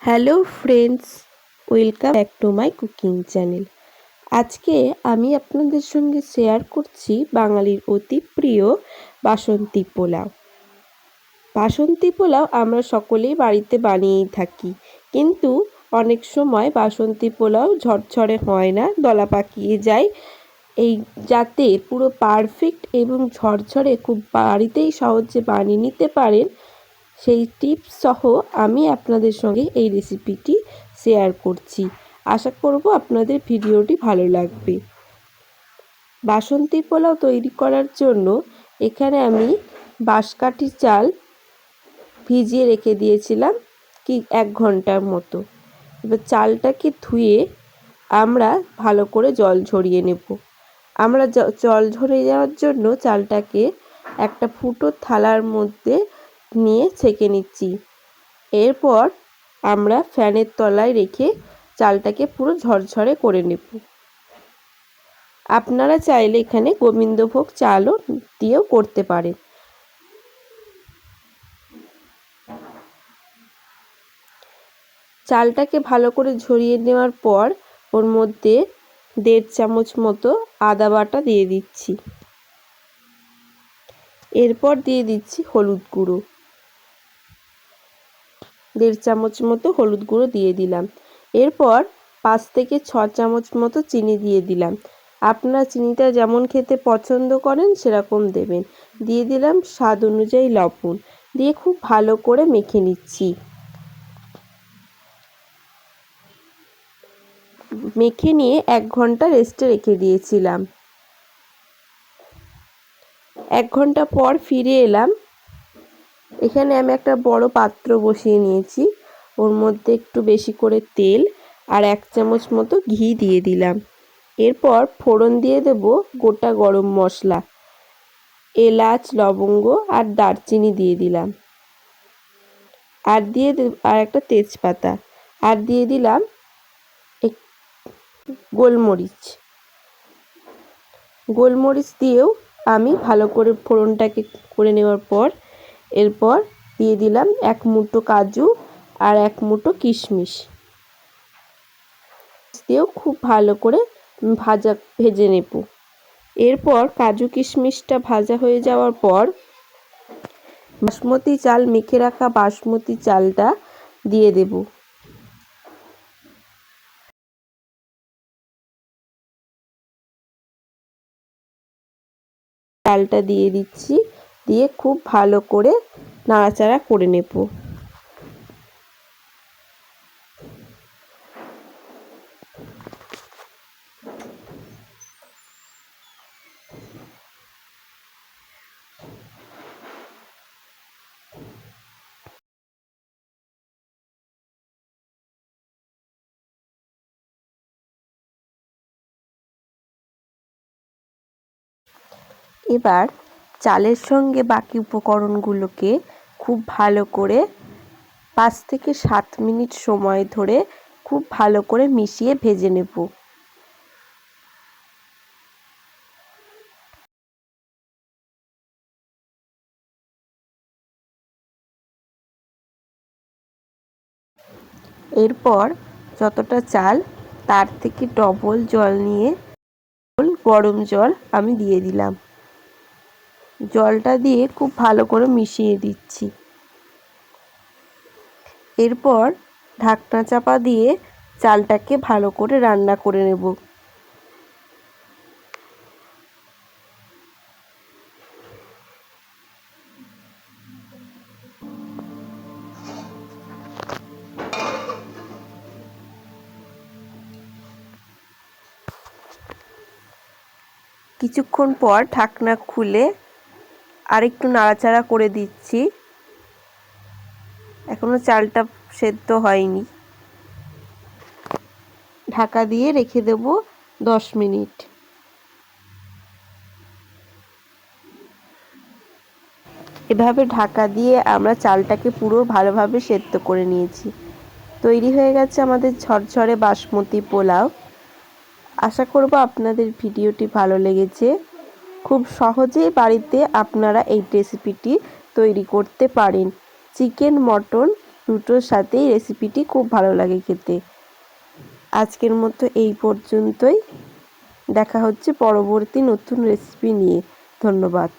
Hello friends, welcome back to my cooking channel. আজকে আমি আপনাদের সঙ্গে শেয়ার করছি বাঙালির অতি প্রিয় বাসন্তী পোলাও। বাসন্তী পোলাও আমরা সকলেই বাড়িতে বানিয়েই থাকি, কিন্তু অনেক সময় বাসন্তী পোলাও ঝরঝরে হয় না, দলা পাকিয়ে যায়। এই যাতে পুরো পারফেক্ট এবং ঝরঝরে খুব বাড়িতেই সহজে বানিয়ে নিতে পারেন, সেই টিপস সহ আমি আপনাদের সঙ্গে এই রেসিপিটি শেয়ার করছি। আশা করব আপনাদের ভিডিওটি ভালো লাগবে। বাসন্তী পোলাও তৈরি করার জন্য এখানে আমি বাঁশকাঠি চাল ভিজিয়ে রেখে দিয়েছিলাম 1 ঘন্টার মতো। এবার চালটাকে ধুয়ে আমরা ভালো করে জল ঝরিয়ে নেব। আমরা জল ঝরিয়ে যাওয়ার জন্য চালটাকে একটা ফুটো থালার মধ্যে নিয়ে ছেঁকে নিচ্ছি। এরপর আমরা ফ্যানের তলায় রেখে চালটাকে পুরো ঝরঝরে করে নেব। আপনারা চাইলে এখানে গোবিন্দভোগ চালও দিয়েও করতে পারেন। চালটাকে ভালো করে ঝরিয়ে নেওয়ার পর ওর মধ্যে 1.5 চামচ মতো আদা বাটা দিয়ে দিচ্ছি। এরপর দিয়ে দিচ্ছি হলুদ গুঁড়ো, 1.5 চামচ মতো হলুদ গুঁড়ো দিয়ে দিলাম। এরপর 5 থেকে 6 চামচ মতো চিনি দিয়ে দিলাম। আপনারা চিনিটা যেমন খেতে পছন্দ করেন সেরকম দেবেন। দিয়ে দিলাম স্বাদ অনুযায়ী লবণ, দিয়ে খুব ভালো করে মেখে নিচ্ছি। মেখে নিয়ে 1 ঘন্টা রেস্টে রেখে দিয়েছিলাম। 1 ঘন্টা পর ফিরে এলাম। এখানে আমি একটা বড় পাত্র বসিয়ে নিয়েছি। ওর মধ্যে একটু বেশি করে তেল আর 1 চামচ মতো ঘি দিয়ে দিলাম। এরপর ফোড়ন দিয়ে দেব গোটা গরম মশলা, এলাচ, লবঙ্গ আর দারচিনি দিয়ে দিলাম। আর একটা তেজপাতা, আর দিয়ে দিলাম গোলমরিচ দিয়েও আমি ভালো করে ফোড়নটাকে করে নেওয়ার পর এরপর দিয়ে দিলাম 1 মুঠো কাজু আর 1 মুঠো কিশমিশ দিয়েও খুব ভালো করে ভেজে নেব। এরপর কাজু কিশমিশটা ভাজা হয়ে যাওয়ার পর বাসমতি চাল, মেখে রাখা বাসমতি চালটা দিয়ে দেব। চালটা দিয়ে দিচ্ছি, দিয়ে খুব ভালো করে নাড়াচাড়া করে নেব। এবার চালের সঙ্গে বাকি উপকরণগুলোকে খুব ভালো করে 5 থেকে 7 মিনিট সময় ধরে খুব ভালো করে মিশিয়ে ভেজে নেব। এরপর যতটা চাল তার থেকে ডবল জল নিয়ে গরম জল আমি দিয়ে দিলাম। জলটা দিয়ে খুব ভালো করে মিশিয়ে দিচ্ছি। এরপর ঢাকনা চাপা দিয়ে চালটাকে ভালো করে রান্না করে নেব। কিছুক্ষণ পর ঢাকনা খুলে আরেকটু নাড়াচাড়া করে দিচ্ছি। এখনো চালটা সেদ্ধ হয়নি। ঢাকা দিয়ে রেখে দেব 10 মিনিট। এভাবে ঢাকা দিয়ে আমরা চালটাকে পুরো ভালোভাবে সেদ্ধ করে নিয়েছি। তৈরি হয়ে গেছে আমাদের ঝরঝরে বাসমতি পোলাও। আশা করব আপনাদের ভিডিওটি ভালো লেগেছে। খুব সহজেই বাড়িতে আপনারা এই রেসিপিটি তৈরি করতে পারেন। চিকেন, মটন দুটোর সাথেই রেসিপিটি খুব ভালো লাগে খেতে। আজকের মতো এই পর্যন্তই। দেখা হচ্ছে পরবর্তী নতুন রেসিপি নিয়ে। ধন্যবাদ।